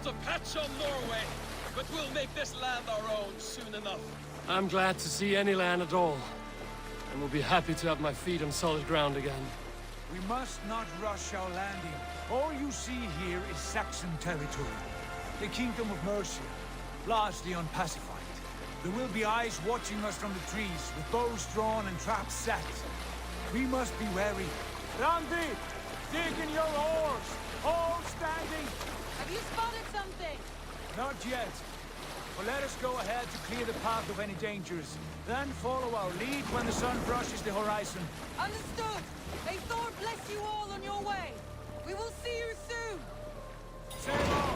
a patch on Norway, but we'll make this land our own soon enough. I'm glad to see any land at all, and will be happy to have my feet on solid ground again. We must not rush our landing. All you see here is Saxon territory. The Kingdom of Mercia, largely unpacified. There will be eyes watching us from the trees, with bows drawn and traps set. We must be wary. Randy! Dig in your oars! All standing! Have you spotted something? Not yet. But let us go ahead to clear the path of any dangers. Then follow our lead when the sun brushes the horizon. Understood! May Thor bless you all on your way! We will see you soon! Sail on!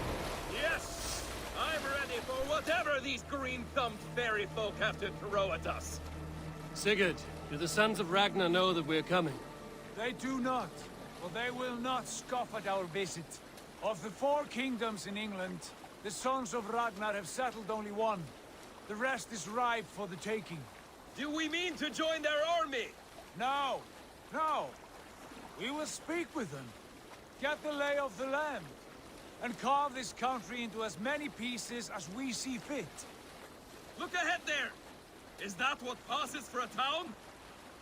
Yes! I'm ready for whatever these green-thumbed fairy folk have to throw at us. Sigurd, do the sons of Ragnar know that we're coming? They do not. Well, they will not scoff at our visit. Of the 4 kingdoms in England, the sons of Ragnar have settled only one. The rest is ripe for the taking. Do we mean to join their army? No! No! We will speak with them, get the lay of the land, and carve this country into as many pieces as we see fit. Look ahead there! Is that what passes for a town?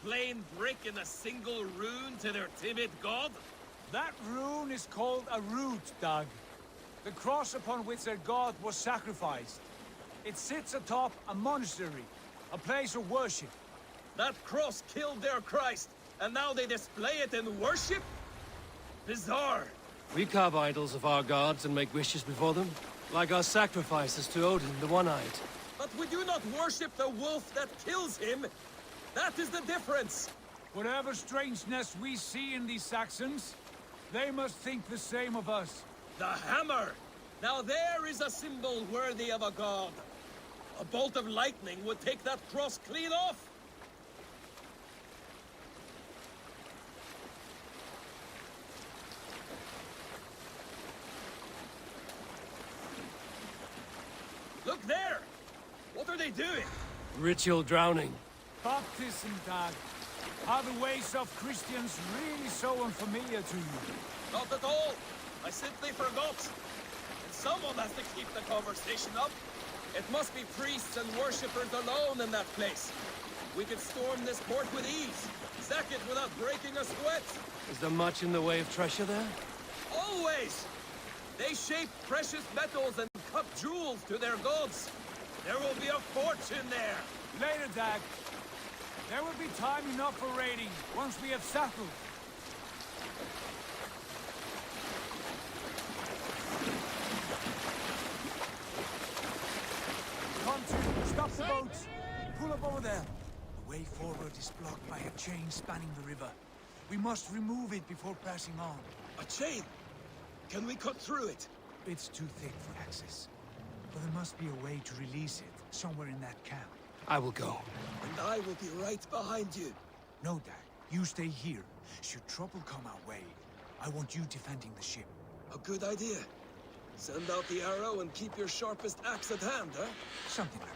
Plain brick in a single rune to their timid god? That rune is called a root, Dag. The cross upon which their god was sacrificed. It sits atop a monastery, a place of worship. That cross killed their Christ, and now they display it in worship? Bizarre. We carve idols of our gods and make wishes before them, like our sacrifices to Odin, the One-Eyed. But we do not worship the wolf that kills him. That is the difference. Whatever strangeness we see in these Saxons, they must think the same of us. The hammer! Now there is a symbol worthy of a god. A bolt of lightning would take that cross clean off. Look there! What are they doing? Ritual drowning. Baptism, Dag. Are the ways of Christians really so unfamiliar to you? Not at all. I simply forgot. And someone has to keep the conversation up. It must be priests and worshippers alone in that place. We could storm this port with ease. Sack it without breaking a sweat. Is there much in the way of treasure there? Always! They shape precious metals and cut jewels to their gods. There will be a fortune there. Later, Dag. There will be time enough for raiding, once we have settled. Pontoon, stop the boats! Pull up over there. The way forward is blocked by a chain spanning the river. We must remove it before passing on. A chain? Can we cut through it? It's too thick for access. But there must be a way to release it, somewhere in that camp. I will go. And I will be right behind you. No, Dag. You stay here. Should trouble come our way, I want you defending the ship. A good idea. Send out the arrow and keep your sharpest axe at hand, huh? Something like that.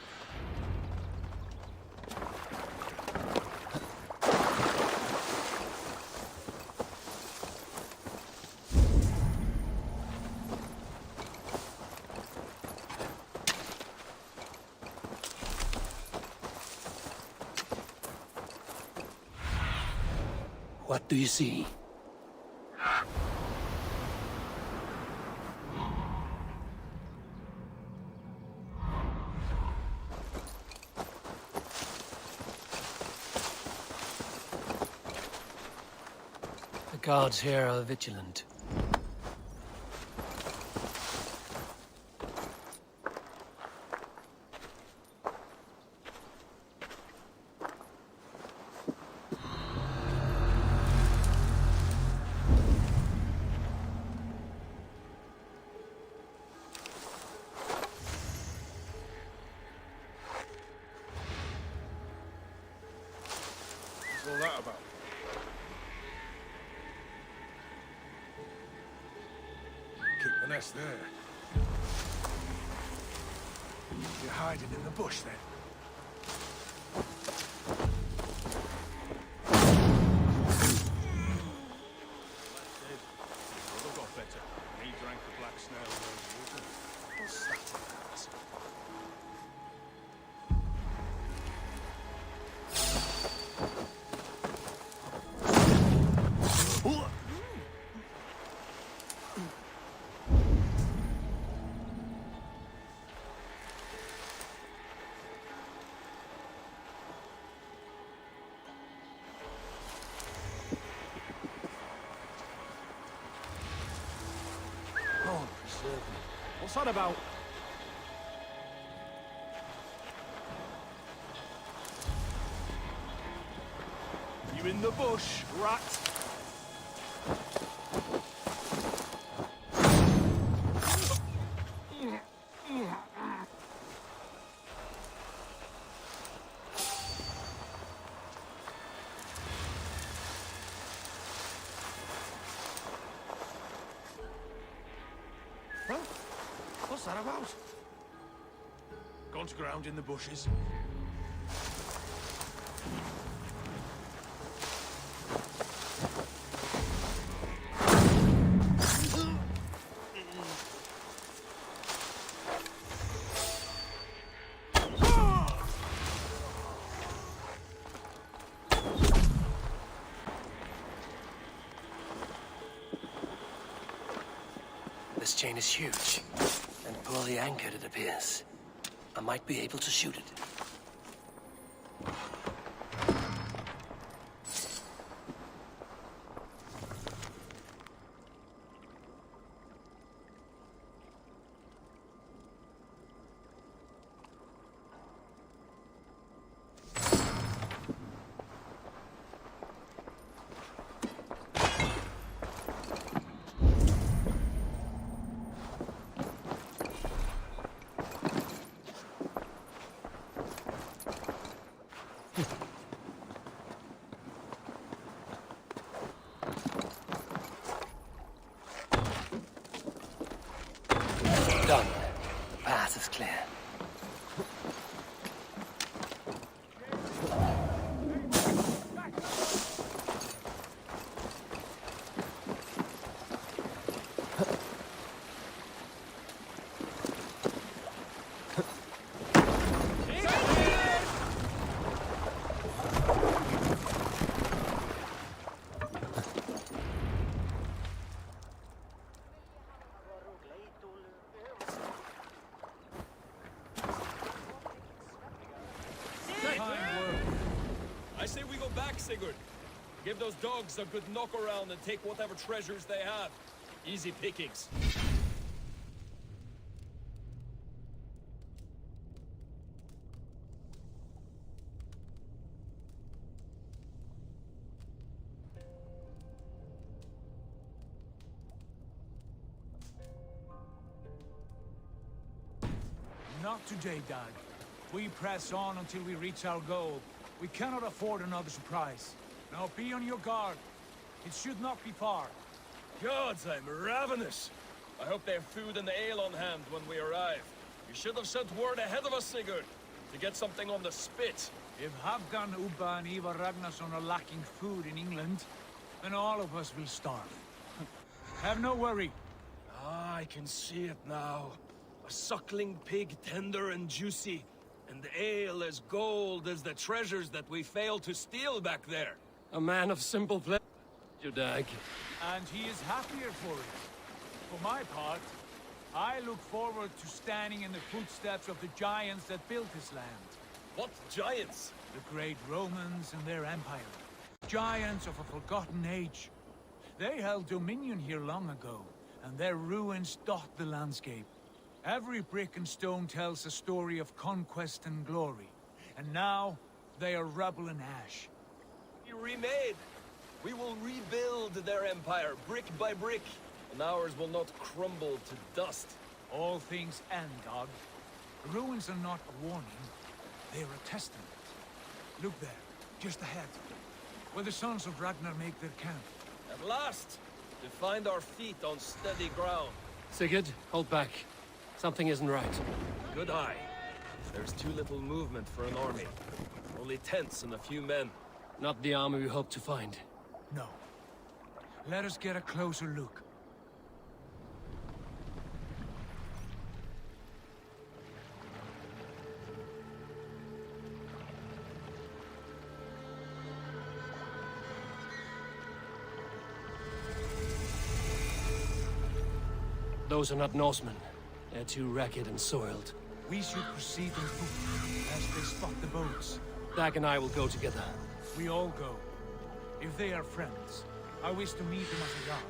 What do you see? The guards here are vigilant. What's all that about? Keep the nest there. You're hiding in the bush then? Got better. He drank the black snail. What's that about? You in the bush, rat? Well, what's that about? Gone to ground in the bushes. This chain is huge, and poorly anchored, it appears. I might be able to shoot it. Done. Path is clear. I say we go back, Sigurd. Give those dogs a good knock around and take whatever treasures they have. Easy pickings. Not today, Dag. We press on until we reach our goal. We cannot afford another surprise. Now be on your guard. It should not be far. Gods, I'm ravenous. I hope they have food and ale on hand when we arrive. You should have sent word ahead of us, Sigurd, to get something on the spit. If Halfdan, Ubba and Ivar Ragnarsson are lacking food in England, then all of us will starve. Have no worry. Ah, I can see it now. A suckling pig, tender and juicy. And ale as gold as the treasures that we failed to steal back there. A man of simple pleasure, Dag. And he is happier for it. For my part, I look forward to standing in the footsteps of the giants that built this land. What giants? The great Romans and their empire. Giants of a forgotten age. They held dominion here long ago, and their ruins dot the landscape. Every brick and stone tells a story of conquest and glory. And now, they are rubble and ash. We remade. We will rebuild their empire, brick by brick. And ours will not crumble to dust. All things end, Dog. The ruins are not a warning. They are a testament. Look there, just ahead. Where the sons of Ragnar make their camp. At last, to find our feet on steady ground. Sigurd, hold back. Something isn't right. Good eye. There's too little movement for an army. Only tents and a few men. Not the army we hoped to find. No. Let us get a closer look. Those are not Norsemen. They're too ragged and soiled. We should proceed on foot as they spot the boats. Dag and I will go together. We all go. If they are friends, I wish to meet them as they are.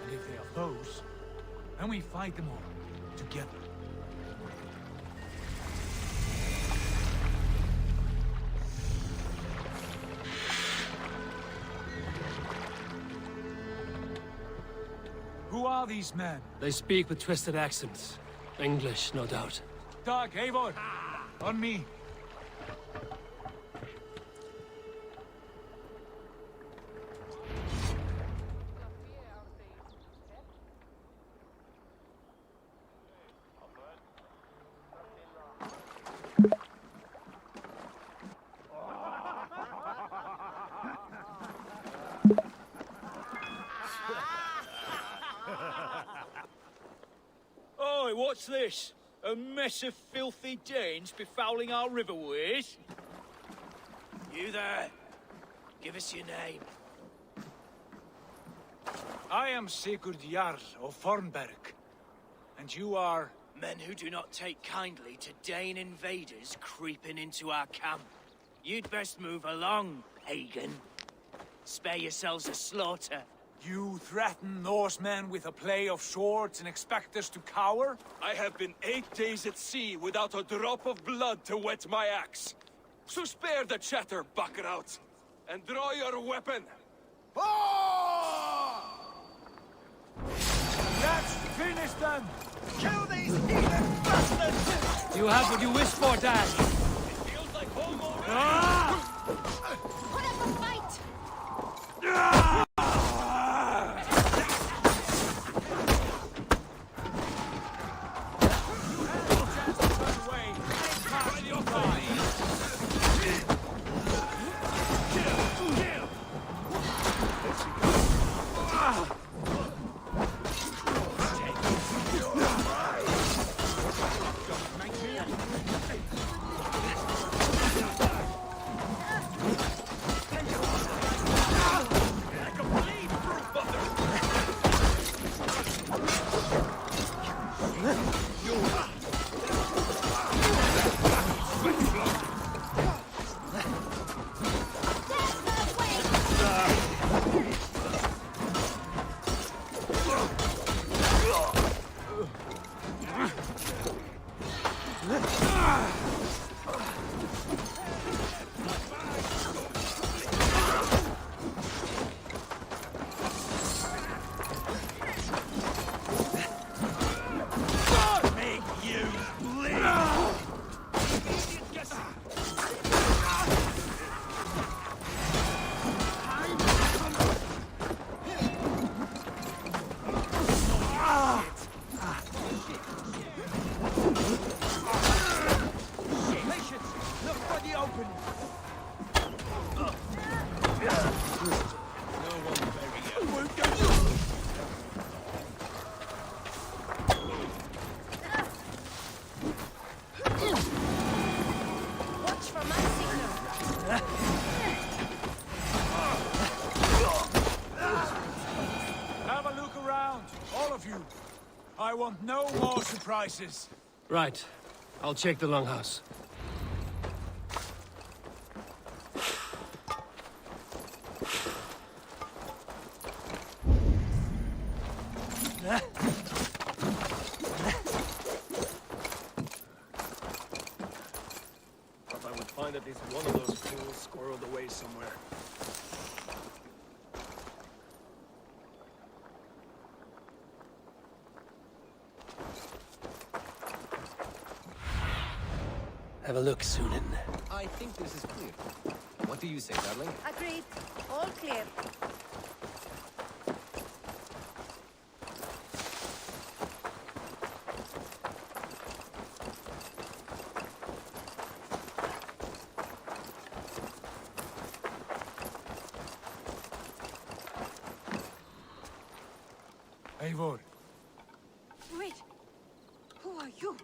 And if they are foes, then we fight them all together. Who are these men? They speak with twisted accents. English, no doubt. Dag, Eivor, on me. Oi, what's this? A mess of filthy Danes befouling our riverways? You there. Give us your name. I am Sigurd Jarl of Fornberg. And you are... Men who do not take kindly to Dane invaders creeping into our camp. You'd best move along, pagan. Spare yourselves a slaughter. You threaten Norsemen with a play of swords and expect us to cower? I have been 8 days at sea without a drop of blood to wet my axe. So spare the chatter, buckerout, and draw your weapon. Let's finish them! Kill these heathen bastards! You have what you wish for, Dag. It feels like home already. Put up a fight! I want no more surprises. Right. I'll check the longhouse. If I would find at least one of those fools squirreled away somewhere. Have a look, Sunan. I think this is clear. What do you say, darling? Agreed. All clear. Eivor, Wait. Who are you?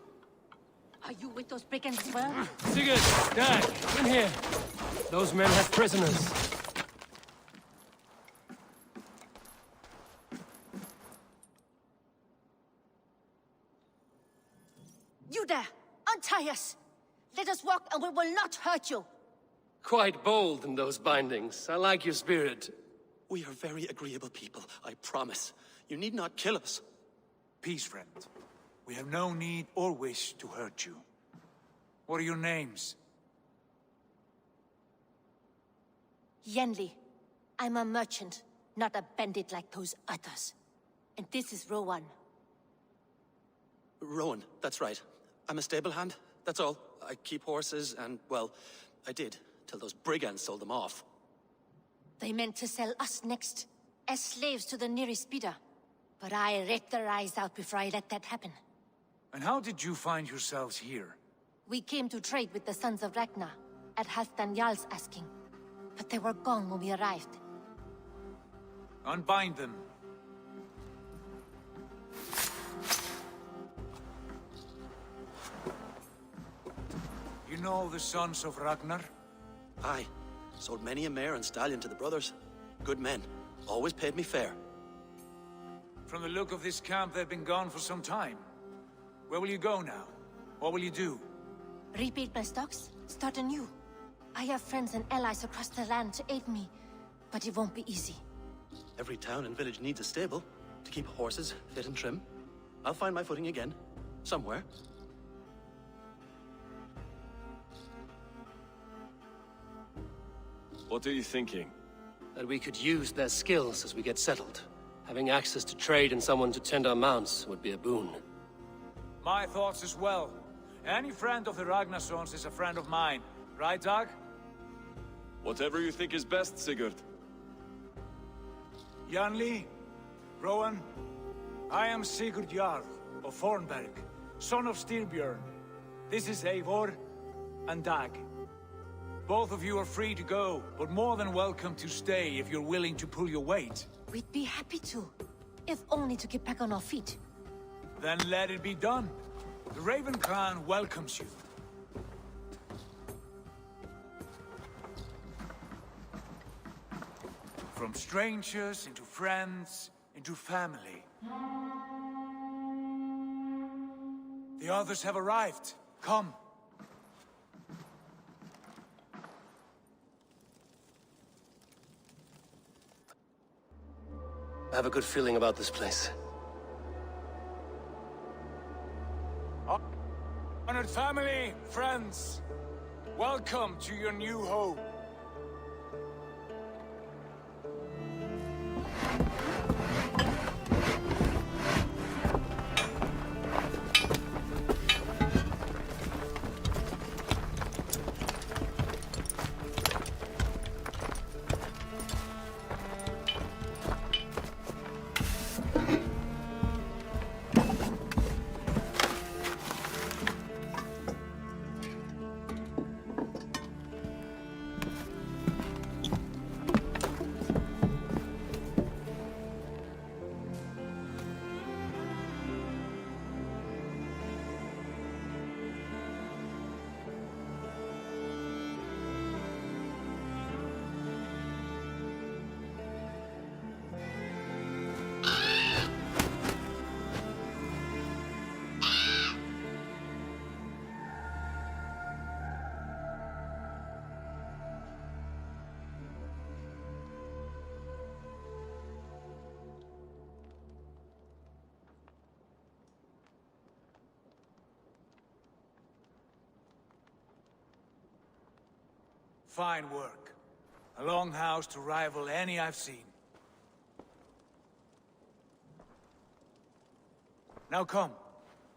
Are you with those brigands as well? Sigurd! Dag! In here! Those men have prisoners. You there! Untie us! Let us walk and we will not hurt you! Quite bold in those bindings. I like your spirit. We are very agreeable people, I promise. You need not kill us. Peace, friend. We have no need or wish to hurt you. What are your names? Yenli. I'm a merchant, not a bandit like those others. And this is Rowan. Rowan, that's right. I'm a stable hand, that's all. I keep horses and, well, I did, till those brigands sold them off. They meant to sell us next, as slaves to the nearest bidder. But I raked their eyes out before I let that happen. And how did you find yourselves here? We came to trade with the Sons of Ragnar, at Halfdan Jarl's asking. But they were gone when we arrived. Unbind them. You know the Sons of Ragnar? Aye. Sold many a mare and stallion to the brothers. Good men. Always paid me fair. From the look of this camp, they've been gone for some time. Where will you go now? What will you do? Rebuild my stocks, start anew. I have friends and allies across the land to aid me, but it won't be easy. Every town and village needs a stable to keep horses fit and trim. I'll find my footing again. Somewhere. What are you thinking? That we could use their skills as we get settled. Having access to trade and someone to tend our mounts would be a boon. My thoughts as well. Any friend of the Ragnarsons is a friend of mine. Right, Dag? Whatever you think is best, Sigurd. Janli, Rowan, I am Sigurd Jarl of Fornberg, son of Styrbjörn. This is Eivor and Dag. Both of you are free to go, but more than welcome to stay if you're willing to pull your weight. We'd be happy to, if only to get back on our feet. Then let it be done. The Raven Clan welcomes you. From strangers into friends, into family. The others have arrived. Come. I have a good feeling about this place. Honored family, friends, welcome to your new home. Fine work. A longhouse to rival any I've seen. Now come.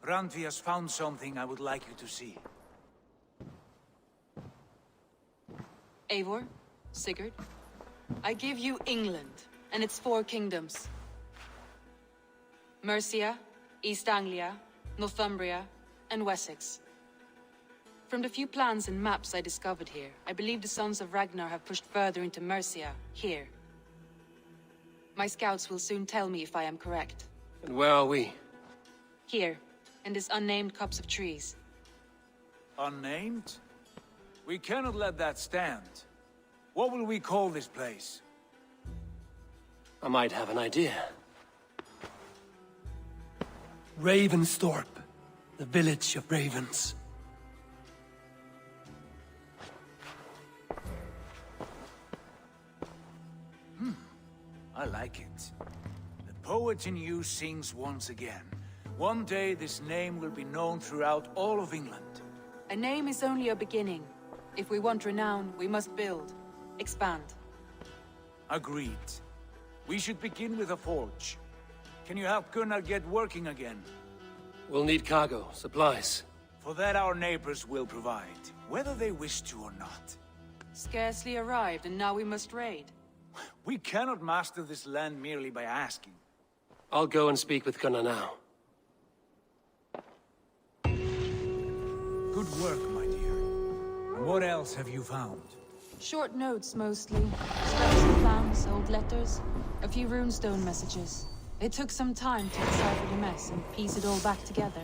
Randvi has found something I would like you to see. Eivor, Sigurd, I give you England and its 4 kingdoms. Mercia, East Anglia, Northumbria, and Wessex. From the few plans and maps I discovered here, I believe the Sons of Ragnar have pushed further into Mercia, here. My scouts will soon tell me if I am correct. And where are we? Here, in this unnamed copse of trees. Unnamed? We cannot let that stand. What will we call this place? I might have an idea. Ravensthorpe. The village of ravens. I like it. The poet in you sings once again. One day this name will be known throughout all of England. A name is only a beginning. If we want renown, we must build. Expand. Agreed. We should begin with a forge. Can you help Gunnar get working again? We'll need cargo, supplies. For that our neighbors will provide, whether they wish to or not. Scarcely arrived, and now we must raid. We cannot master this land merely by asking. I'll go and speak with Gunnar now. Good work, my dear. And what else have you found? Short notes, mostly. Scraps of plans, old letters, a few runestone messages. It took some time to decipher the mess and piece it all back together.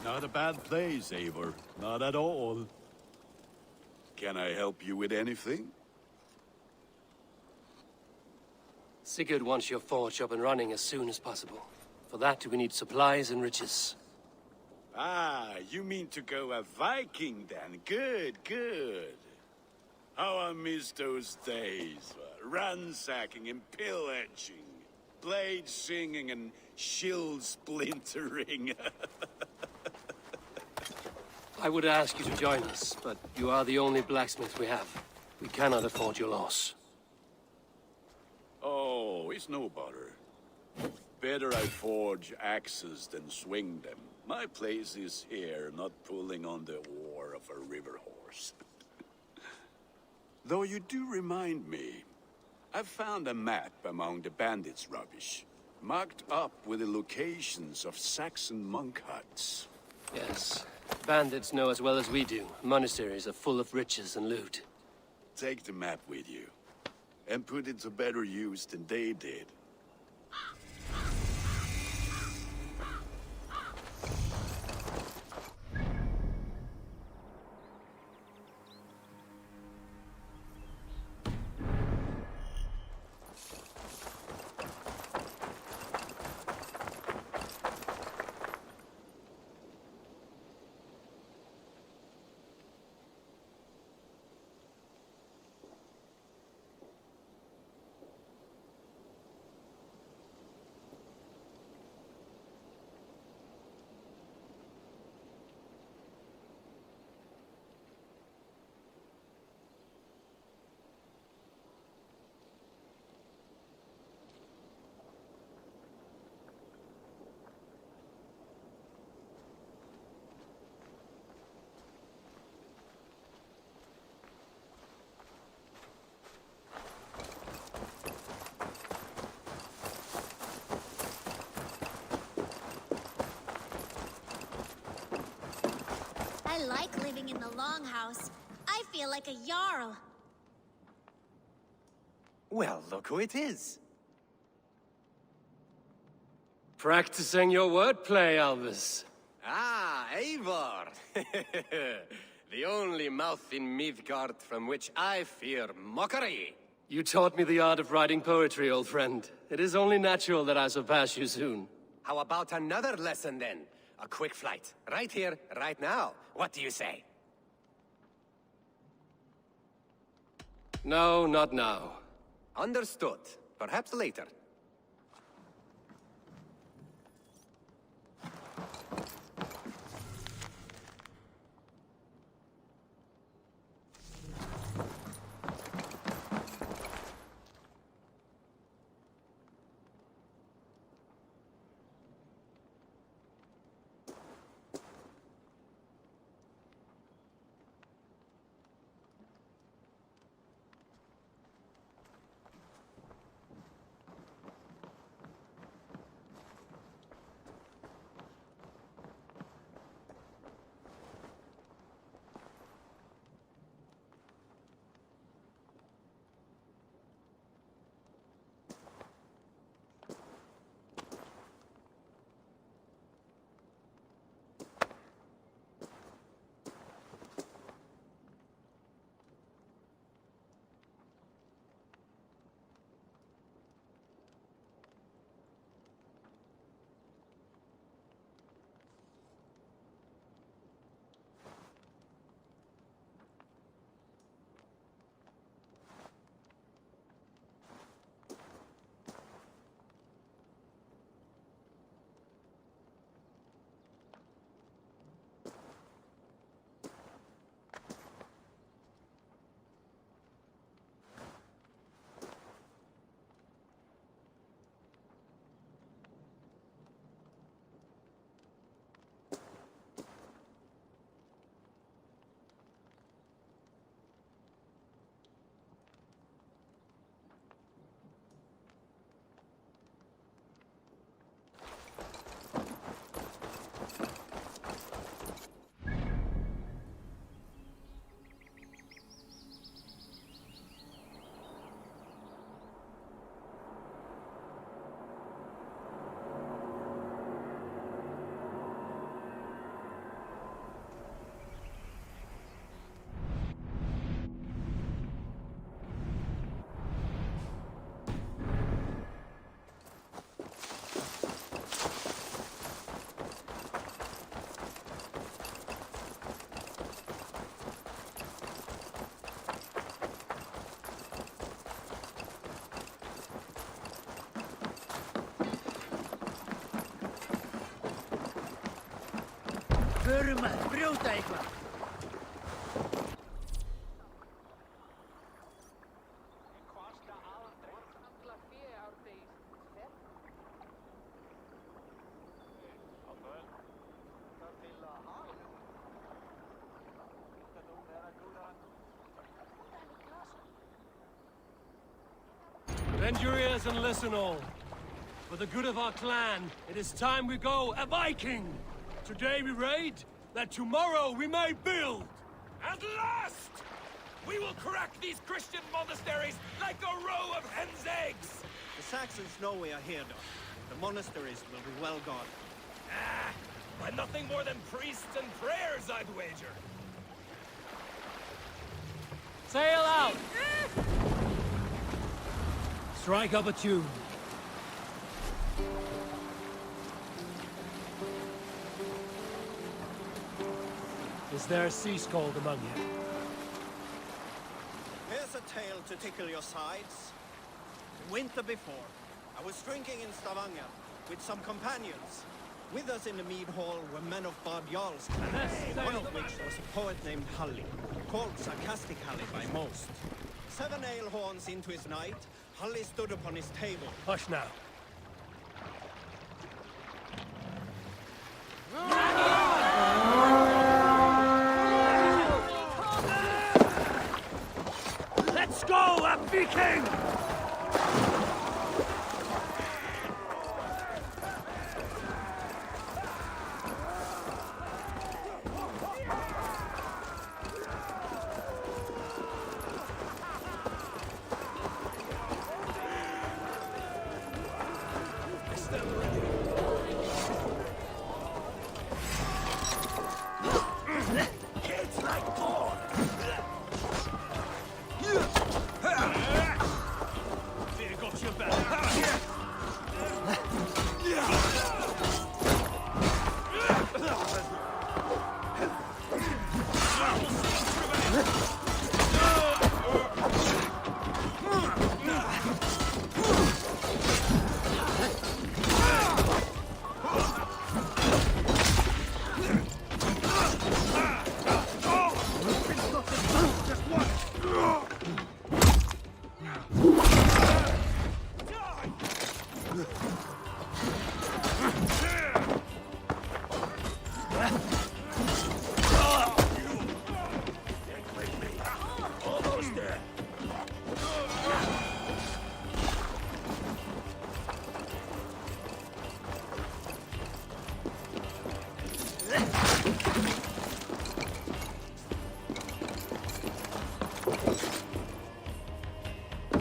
Not a bad place, Eivor. Not at all. Can I help you with anything? Sigurd wants your forge up and running as soon as possible. For that, we need supplies and riches. Ah, you mean to go a Viking then? Good, good. How I miss those days. Ransacking and pillaging. Blade singing and shield splintering. I would ask you to join us, but you are the only blacksmith we have. We cannot afford your loss. Oh, it's no bother. Better I forge axes than swing them. My place is here, not pulling on the oar of a river horse. Though you do remind me, I found a map among the bandits' rubbish, marked up with the locations of Saxon monk huts. Yes. Bandits know as well as we do. Monasteries are full of riches and loot. Take the map with you, and put it to better use than they did. like living in the longhouse. I feel like a jarl. Well, look who it is. Practicing your wordplay, Albus. Ah, Eivor! The only mouth in Midgard from which I fear mockery. You taught me the art of writing poetry, old friend. It is only natural that I surpass you soon. How about another lesson then? A quick flight. Right here, right now. What do you say? No, not now. Understood. Perhaps later. Förum að brjóta eitthvað. Bend your ears and listen all. For the good of our clan, it is time we go a Viking! Today we raid, that tomorrow we may build! At last! We will crack these Christian monasteries like a row of hen's eggs! The Saxons know we are here, though. The monasteries will be well guarded. Ah, by nothing more than priests and prayers, I'd wager. Sail out! Strike up a tune. Is there a sea scald among you? Here's a tale to tickle your sides. The winter before, I was drinking in Stavanger with some companions. With us in the mead hall were men of Bard Jarl's clan, one of which was a poet named Halli, called Sarcastic Halli by most. 7 ale horns into his night, Halli stood upon his table. Hush now. Let's go, a Viking! It's like corn. Fear got your back.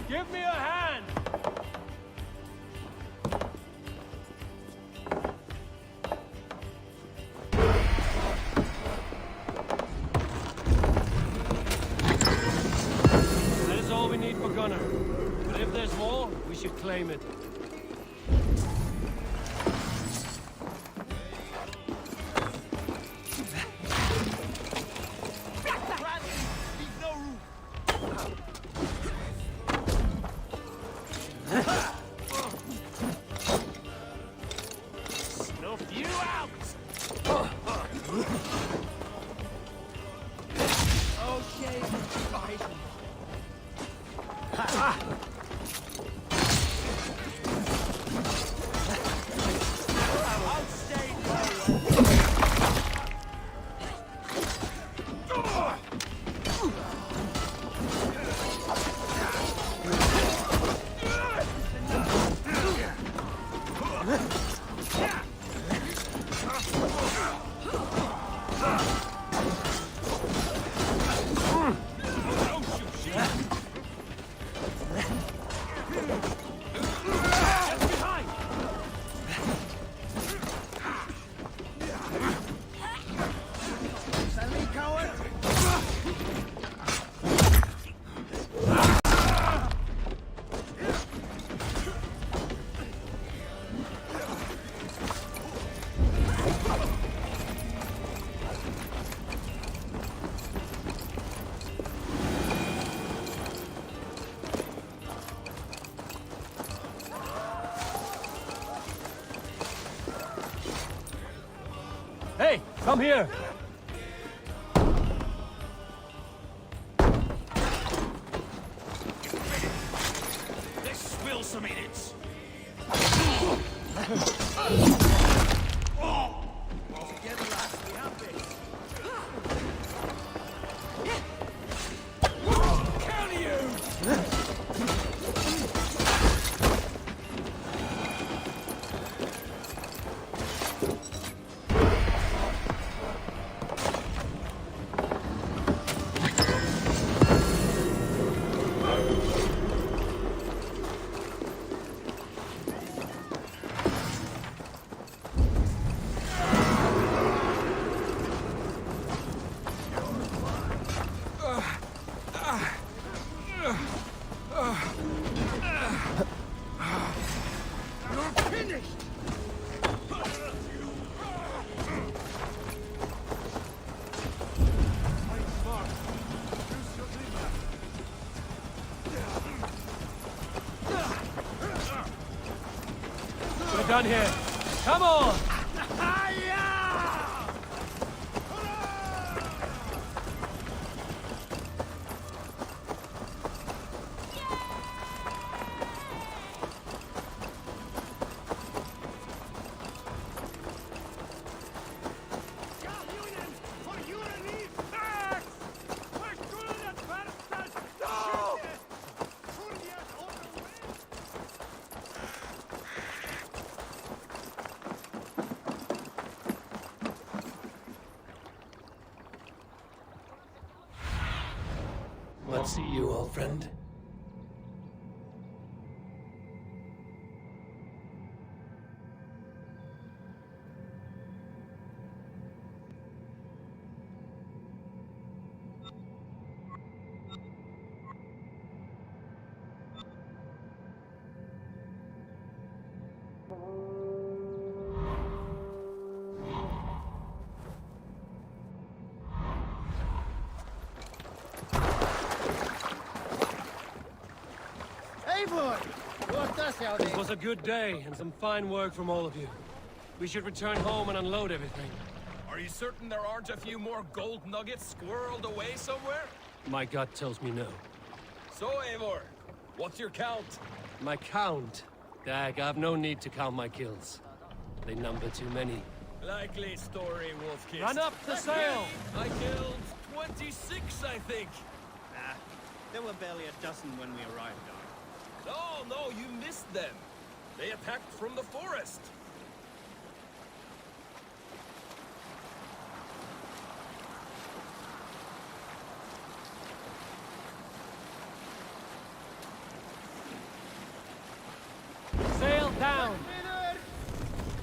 Give me a hand! That is all we need for Gunner. But if there's more, we should claim it. Hey, come here! Let's spill some minutes. All together, lads, we have this. Counter you! We're done here. Come on! What see you, old friend? This was a good day, and some fine work from all of you. We should return home and unload everything. Are you certain there aren't a few more gold nuggets squirreled away somewhere? My gut tells me no. So, Eivor, what's your count? My count? Dag, I've no need to count my kills. They number too many. Likely story, Wolfkiss. Run up the sail! I killed 26, I think. Nah, there were barely a dozen when we arrived, Dar. No, you missed them. They attacked from the forest. Sail down!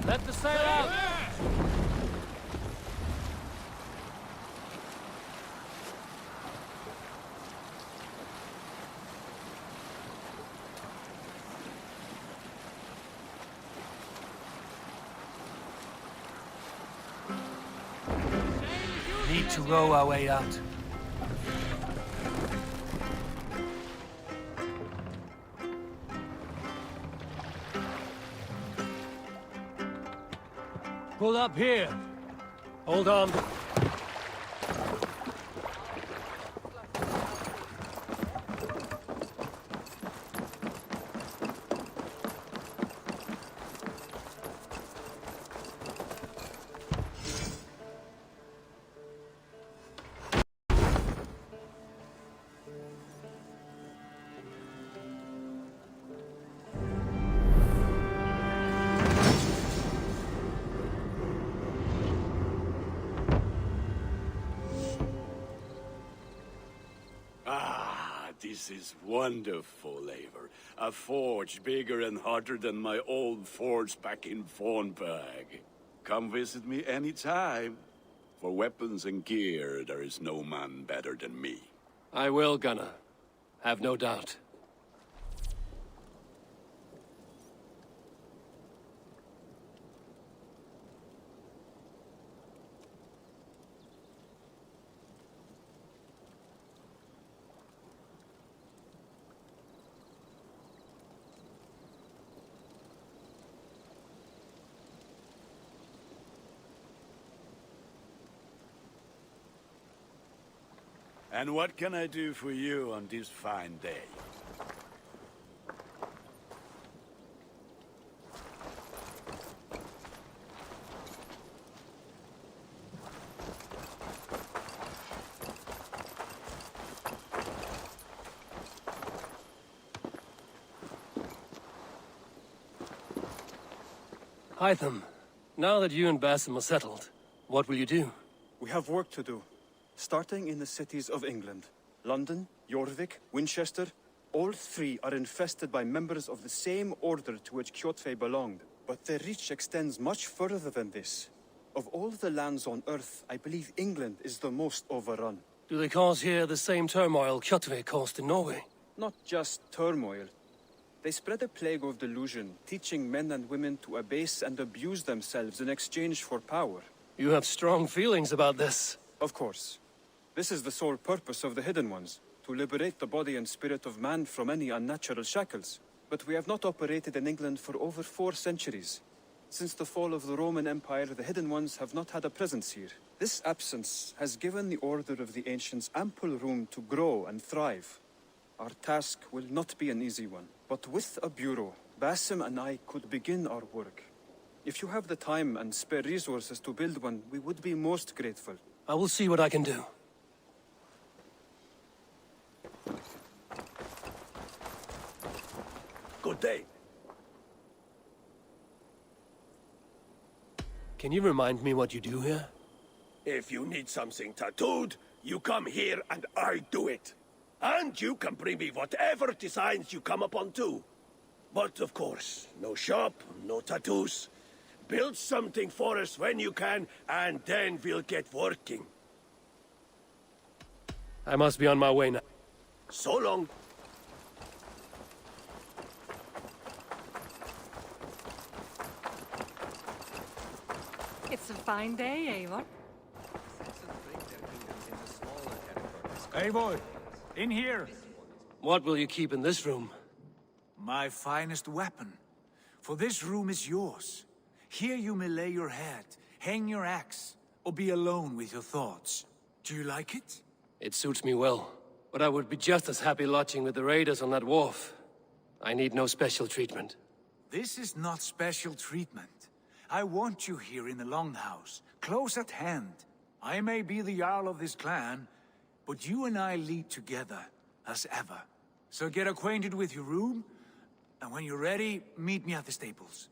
Let the sail out! Need to row our way out. Pull up here. Hold on. This is wonderful, Eivor. A forge bigger and hotter than my old forge back in Fornberg. Come visit me anytime. For weapons and gear, there is no man better than me. I will, Gunnar. Have no doubt. And what can I do for you on this fine day? Hytham, now that you and Basim are settled, what will you do? We have work to do. Starting in the cities of England. London, Jorvik, Winchester, all three are infested by members of the same order to which Kjotve belonged. But their reach extends much further than this. Of all the lands on Earth, I believe England is the most overrun. Do they cause here the same turmoil Kjotve caused in Norway? Not just turmoil. They spread a plague of delusion, teaching men and women to abase and abuse themselves in exchange for power. You have strong feelings about this. Of course. This is the sole purpose of the Hidden Ones, to liberate the body and spirit of man from any unnatural shackles. But we have not operated in England for over 4 centuries. Since the fall of the Roman Empire, the Hidden Ones have not had a presence here. This absence has given the Order of the Ancients ample room to grow and thrive. Our task will not be an easy one, but with a bureau, Basim and I could begin our work. If you have the time and spare resources to build one, we would be most grateful. I will see what I can do. Good day. Can you remind me what you do here? If you need something tattooed, you come here and I do it. And you can bring me whatever designs you come upon too. But of course, no shop, no tattoos. Build something for us when you can, and then we'll get working. I must be on my way now. So long. It's a fine day, Eivor. Eivor, in here. What will you keep in this room? my finest weapon. For this room is yours. Here you may lay your head, hang your axe, or be alone with your thoughts. Do you like it? It suits me well, but I would be just as happy lodging with the raiders on that wharf. I need no special treatment. This is not special treatment. I want you here in the Longhouse, close at hand. I may be the Jarl of this clan, but you and I lead together, as ever. So get acquainted with your room, and when you're ready, meet me at the stables.